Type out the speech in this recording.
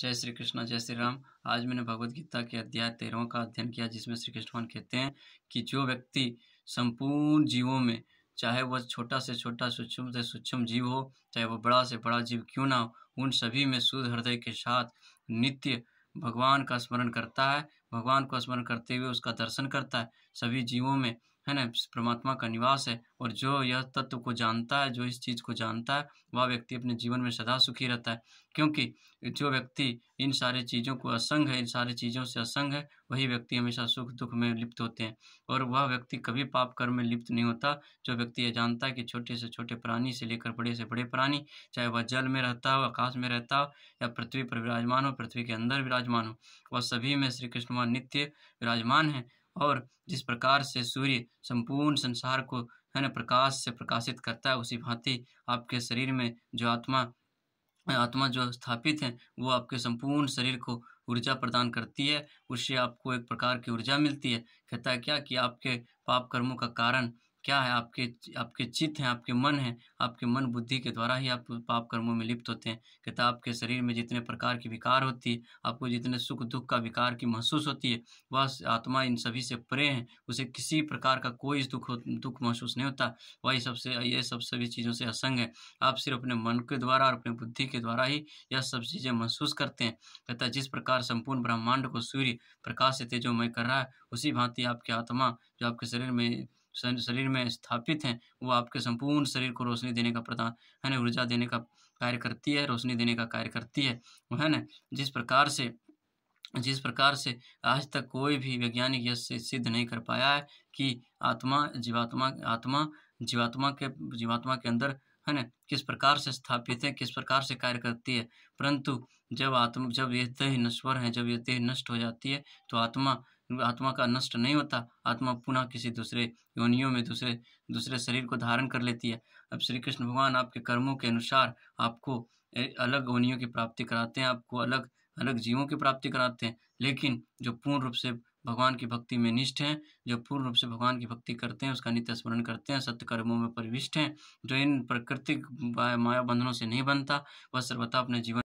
जय श्री कृष्णा, जय श्री राम। आज मैंने भगवद गीता के अध्याय 13वां का अध्ययन किया, जिसमें श्री कृष्ण भगवान कहते हैं कि जो व्यक्ति संपूर्ण जीवों में, चाहे वह छोटा से छोटा, सूक्ष्म से सूक्ष्म जीव हो, चाहे वह बड़ा से बड़ा जीव क्यों ना हो, उन सभी में शुद्ध हृदय के साथ नित्य भगवान का स्मरण करता है, भगवान को स्मरण करते हुए उसका दर्शन करता है। सभी जीवों में, है ना, परमात्मा का निवास है। और जो यह तत्व को जानता है, जो इस चीज़ को जानता है, वह व्यक्ति अपने जीवन में सदा सुखी रहता है। क्योंकि जो व्यक्ति इन सारी चीज़ों को असंग है, इन सारी चीज़ों से असंग है, वही व्यक्ति हमेशा सुख दुख में लिप्त होते हैं। और वह व्यक्ति कभी पाप कर्म में लिप्त नहीं होता, जो व्यक्ति ये जानता है कि छोटे से छोटे प्राणी से लेकर बड़े से बड़े प्राणी, चाहे वह जल में रहता हो, आकाश में रहता हो, या पृथ्वी पर विराजमान हो, पृथ्वी के अंदर विराजमान हो, वह सभी में श्री कृष्ण भगवान नित्य विराजमान है। और जिस प्रकार से सूर्य संपूर्ण संसार को, है ना, प्रकाश से प्रकाशित करता है, उसी भांति आपके शरीर में जो आत्मा जो स्थापित है, वो आपके संपूर्ण शरीर को ऊर्जा प्रदान करती है। उससे आपको एक प्रकार की ऊर्जा मिलती है। कहता है क्या कि आपके पाप कर्मों का कारण क्या है? आपके चित्त हैं, आपके मन है, आपके मन बुद्धि के द्वारा ही आप पाप कर्मों में लिप्त होते हैं। कहता है आपके शरीर में जितने प्रकार की विकार होती है, आपको जितने सुख दुख का विकार की महसूस होती है, वह आत्मा इन सभी से परे है। उसे किसी प्रकार का कोई दुख महसूस नहीं होता। वही ये सब सभी चीज़ों से असंग है। आप सिर्फ अपने मन के द्वारा और अपनी बुद्धि के द्वारा ही यह सब चीज़ें महसूस करते हैं। कहता है जिस प्रकार संपूर्ण ब्रह्मांड को सूर्य प्रकाश से तेजोमय कर रहा है, उसी भांति आपकी आत्मा जो आपके शरीर में स्थापित है, वो आपके संपूर्ण शरीर को रोशनी देने का प्रदान, है ना, ऊर्जा देने का कार्य करती है, रोशनी देने का कार्य करती है। है ना, जिस प्रकार से आज तक कोई भी वैज्ञानिक यह सिद्ध नहीं कर पाया है कि जीवात्मा के अंदर, है ना, किस प्रकार से स्थापित है, किस प्रकार से कार्य करती है। परंतु जब यह देह नश्वर है, जब यह देह नष्ट हो जाती है, तो आत्मा का नष्ट नहीं होता। आत्मा पुनः किसी दूसरे योनियों में दूसरे शरीर को धारण कर लेती है। अब श्री कृष्ण भगवान आपके कर्मों के अनुसार आपको अलग योनियों की प्राप्ति कराते हैं, आपको अलग अलग जीवों की प्राप्ति कराते हैं। लेकिन जो पूर्ण रूप से भगवान की भक्ति में निष्ठ हैं, जो पूर्ण रूप से भगवान की भक्ति करते हैं, उसका नित्य स्मरण करते हैं, सत्य कर्मों में परिविष्ट हैं, जो इन प्राकृतिक माया बंधनों से नहीं बनता, वह सर्वथा अपने जीवन